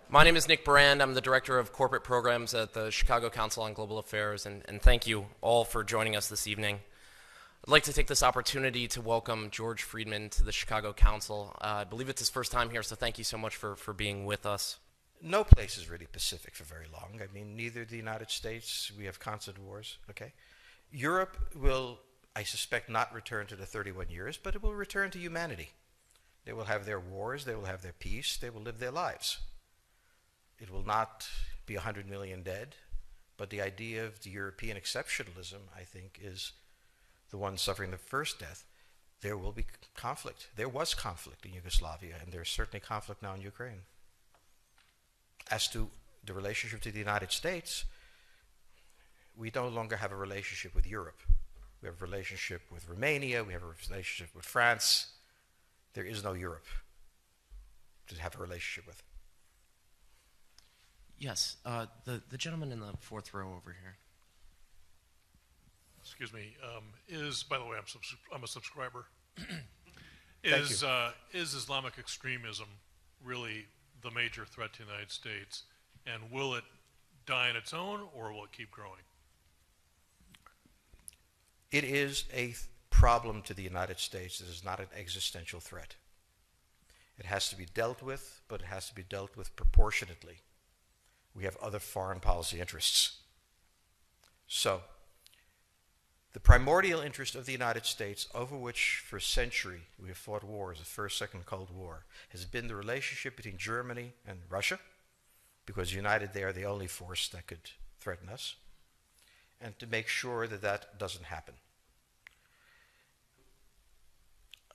My name is Nick Brand. I'm the Director of Corporate Programs at the Chicago Council on Global Affairs, and thank you all for joining us this evening. I'd like to take this opportunity to welcome George Fridman to the Chicago Council. I believe it's his first time here, so thank you so much for being with us. No place is really pacific for very long. I mean, neither the United States, we have constant wars, okay? Europe will, I suspect, not return to the 31 years, but it will return to humanity. They will have their wars, they will have their peace, they will live their lives. It will not be 100 million dead, but the idea of the European exceptionalism, I think, is the one suffering the first death. There will be conflict. There was conflict in Yugoslavia, and there's certainly conflict now in Ukraine. As to the relationship to the United States, we no longer have a relationship with Europe. We have a relationship with Romania, we have a relationship with France. There is no Europe to have a relationship with. Yes, the gentleman in the fourth row over here. Excuse me. By the way, I'm a subscriber. Thank you. Is Islamic extremism really the major threat to the United States, and will it die on its own, or will it keep growing? It is a problem to the United States. It is not an existential threat. It has to be dealt with, but it has to be dealt with proportionately. We have other foreign policy interests. So, the primordial interest of the United States, over which for a century we have fought wars, the First, Second Cold War, has been the relationship between Germany and Russia, because united they are the only force that could threaten us, and to make sure that that doesn't happen.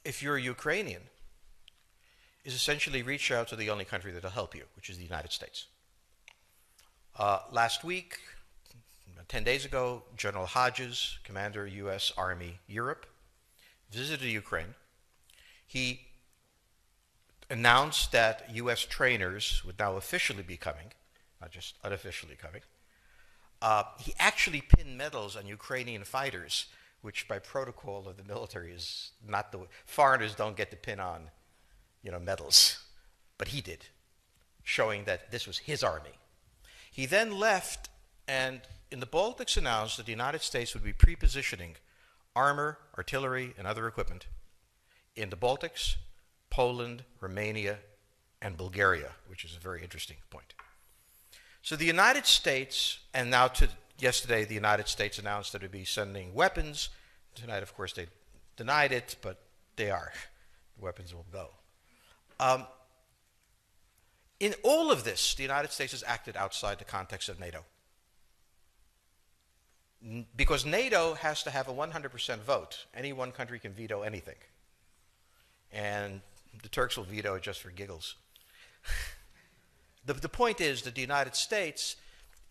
If you're a Ukrainian, is essentially reach out to the only country that will help you, which is the United States. Last week, 10 days ago, General Hodges, Commander U.S. Army Europe, visited Ukraine. He announced that U.S. trainers would now officially be coming, not just unofficially coming. He actually pinned medals on Ukrainian fighters, which by protocol of the military is not the way. Foreigners don't get to pin on, medals, but he did, showing that this was his army. He then left and in the Baltics announced that the United States would be pre-positioning armor, artillery, and other equipment in the Baltics, Poland, Romania, and Bulgaria, which is a very interesting point. So the United States, and now yesterday the United States announced that it would be sending weapons. Tonight, of course, they denied it, but they are. The weapons will go. In all of this, the United States has acted outside the context of NATO. Because NATO has to have a 100% vote. Any one country can veto anything. And the Turks will veto it just for giggles. The point is that the United States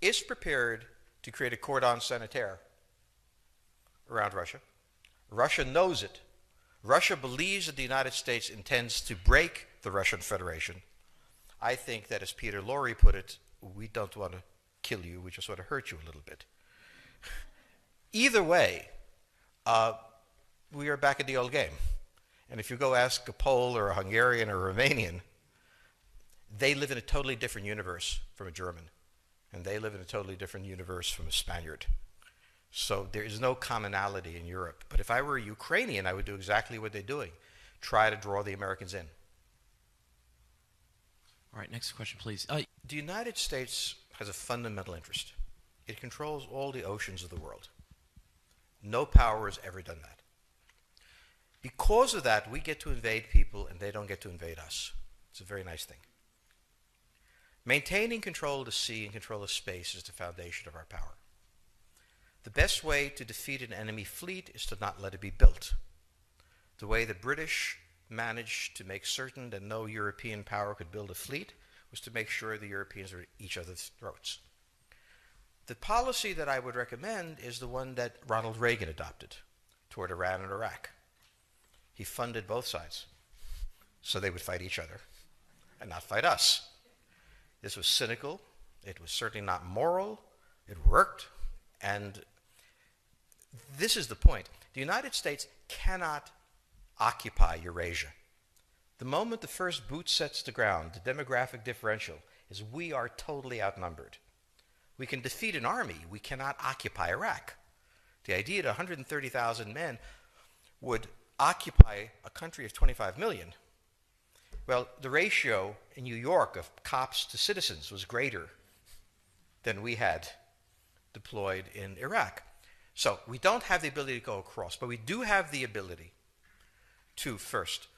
is prepared to create a cordon sanitaire around Russia. Russia knows it. Russia believes that the United States intends to break the Russian Federation. I think that, as Peter Lorre put it, we don't want to kill you, we just want to hurt you a little bit. Either way, we are back at the old game. And if you go ask a Pole or a Hungarian or a Romanian, they live in a totally different universe from a German. And they live in a totally different universe from a Spaniard. So there is no commonality in Europe. But if I were a Ukrainian, I would do exactly what they're doing. Try to draw the Americans in. All right, next question, please. The United States has a fundamental interest. It controls all the oceans of the world. No power has ever done that. Because of that, we get to invade people and they don't get to invade us. It's a very nice thing. Maintaining control of the sea and control of space is the foundation of our power. The best way to defeat an enemy fleet is to not let it be built. The way the British managed to make certain that no European power could build a fleet was to make sure the Europeans were at each other's throats. The policy that I would recommend is the one that Ronald Reagan adopted toward Iran and Iraq. He funded both sides so they would fight each other and not fight us. This was cynical. It was certainly not moral. It worked. And this is the point. The United States cannot occupy Eurasia. The moment the first boot sets the ground, the demographic differential is we are totally outnumbered. We can defeat an army. We cannot occupy Iraq. The idea that 130,000 men would occupy a country of 25 million, well, the ratio in New York of cops to citizens was greater than we had deployed in Iraq. So we don't have the ability to go across, but we do have the ability to, first,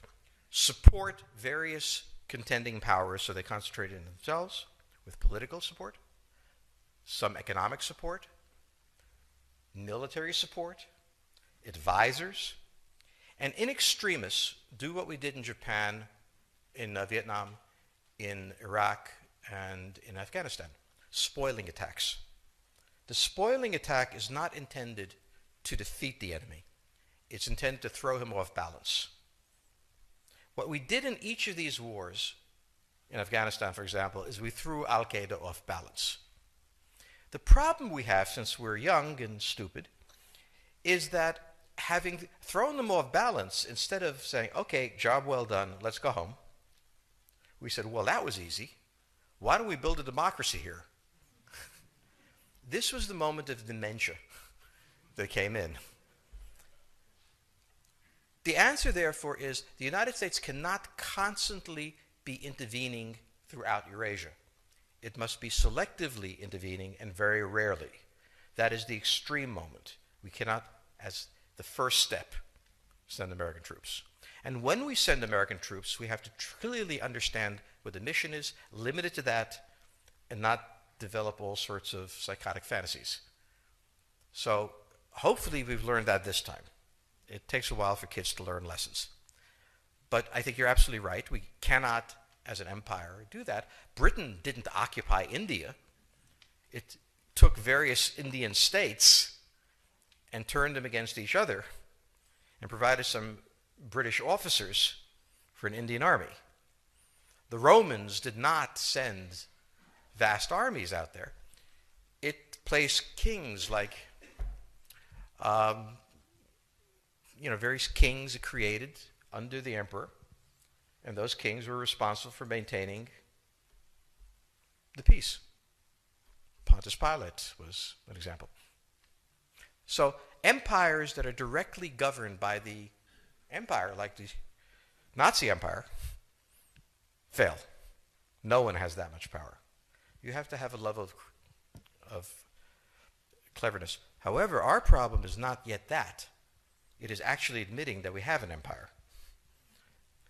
support various contending powers so they concentrate in themselves with political support, some economic support, military support, advisors, and in extremis, do what we did in Japan, in Vietnam, in Iraq, and in Afghanistan. Spoiling attacks. The spoiling attack is not intended to defeat the enemy. It's intended to throw him off balance. What we did in each of these wars, in Afghanistan, for example, is we threw Al-Qaeda off balance. The problem we have, since we're young and stupid, is that having thrown them off balance, instead of saying, okay, job well done, let's go home, we said, well, that was easy. Why don't we build a democracy here? This was the moment of dementia that came in. The answer, therefore, is the United States cannot constantly be intervening throughout Eurasia. It must be selectively intervening and very rarely. That is the extreme moment. We cannot, as the first step, send American troops. And when we send American troops, we have to clearly understand what the mission is, limit it to that, and not develop all sorts of psychotic fantasies. So hopefully we've learned that this time. It takes a while for kids to learn lessons. But I think you're absolutely right. We cannot, as an empire, do that. Britain didn't occupy India. It took various Indian states and turned them against each other and provided some British officers for an Indian army. The Romans did not send vast armies out there. It placed kings like, various kings it created under the emperor, and those kings were responsible for maintaining the peace. Pontius Pilate was an example. So empires that are directly governed by the empire, like the Nazi Empire, fail. No one has that much power. You have to have a level of cleverness. However, our problem is not yet that. It is actually admitting that we have an empire.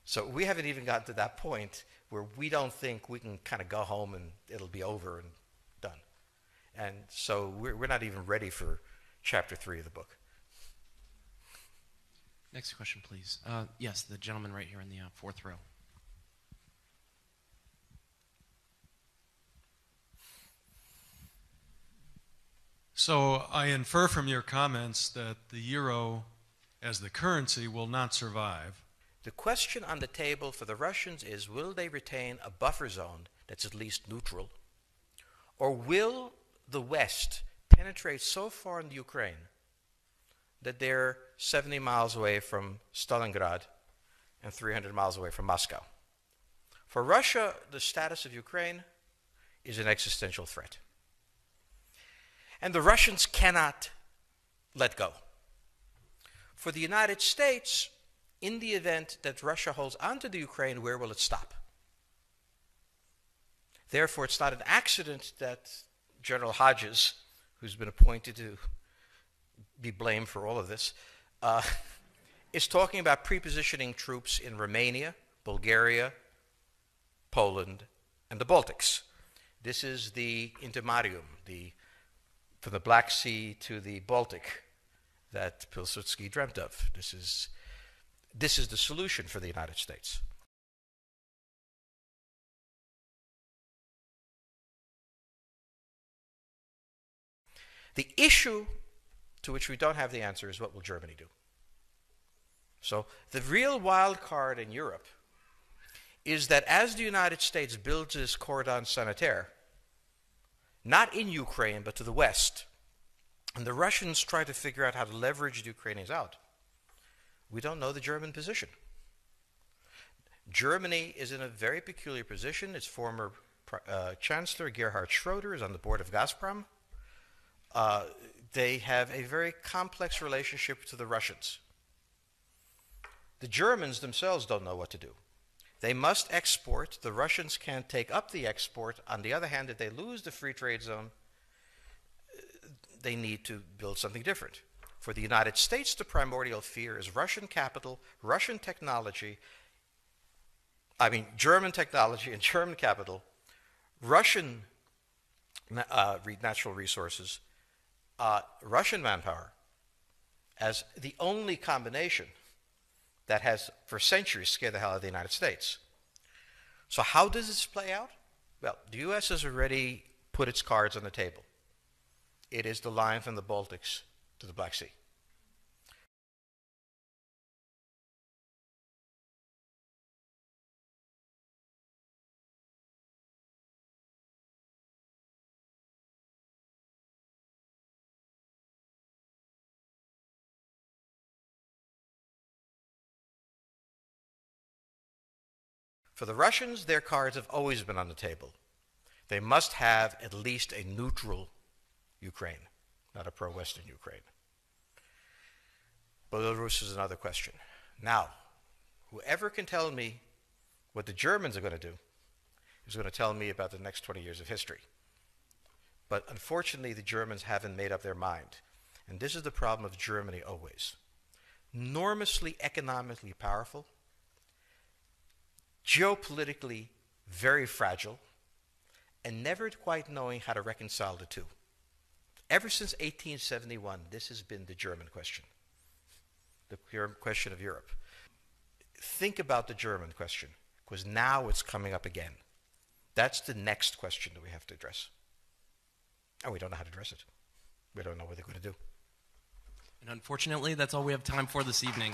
So we haven't even gotten to that point where we don't think we can kind of go home and it'll be over and done. And so we're not even ready for chapter 3 of the book. Next question, please. Yes, the gentleman right here in the fourth row. So I infer from your comments that the euro as the currency will not survive. The question on the table for the Russians is, will they retain a buffer zone that's at least neutral? Or will the West penetrate so far in the Ukraine that they're 70 miles away from Stalingrad and 300 miles away from Moscow? For Russia, the status of Ukraine is an existential threat. And the Russians cannot let go. For the United States, in the event that Russia holds onto the Ukraine, where will it stop? Therefore, it's not an accident that General Hodges, who's been appointed to be blamed for all of this, is talking about prepositioning troops in Romania, Bulgaria, Poland, and the Baltics. This is the intermarium, from the Black Sea to the Baltic, that Pilsudski dreamt of. This is the solution for the United States. The issue to which we don't have the answer is, what will Germany do? So the real wild card in Europe is that as the United States builds this cordon sanitaire, not in Ukraine, but to the west, and the Russians try to figure out how to leverage the Ukrainians out, we don't know the German position. Germany is in a very peculiar position. Its former Chancellor Gerhard Schroeder is on the board of Gazprom. They have a very complex relationship to the Russians. The Germans themselves don't know what to do. They must export. The Russians can't take up the export. On the other hand, if they lose the free trade zone, they need to build something different. For the United States, the primordial fear is Russian capital, Russian technology, German technology and German capital, Russian natural resources, Russian manpower, as the only combination that has for centuries scared the hell out of the United States. So how does this play out? Well, the U.S. has already put its cards on the table. It is the line from the Baltics to the Black Sea. For the Russians, their cards have always been on the table. They must have at least a neutral Ukraine, not a pro-Western Ukraine. Belarus is another question. Now, whoever can tell me what the Germans are going to do is going to tell me about the next 20 years of history. But unfortunately, the Germans haven't made up their mind. And this is the problem of Germany always. Enormously economically powerful, geopolitically very fragile, and never quite knowing how to reconcile the two. Ever since 1871, this has been the German question, the question of Europe. Think about the German question, because now it's coming up again. That's the next question that we have to address. And we don't know how to address it. We don't know what they're going to do. And unfortunately, that's all we have time for this evening.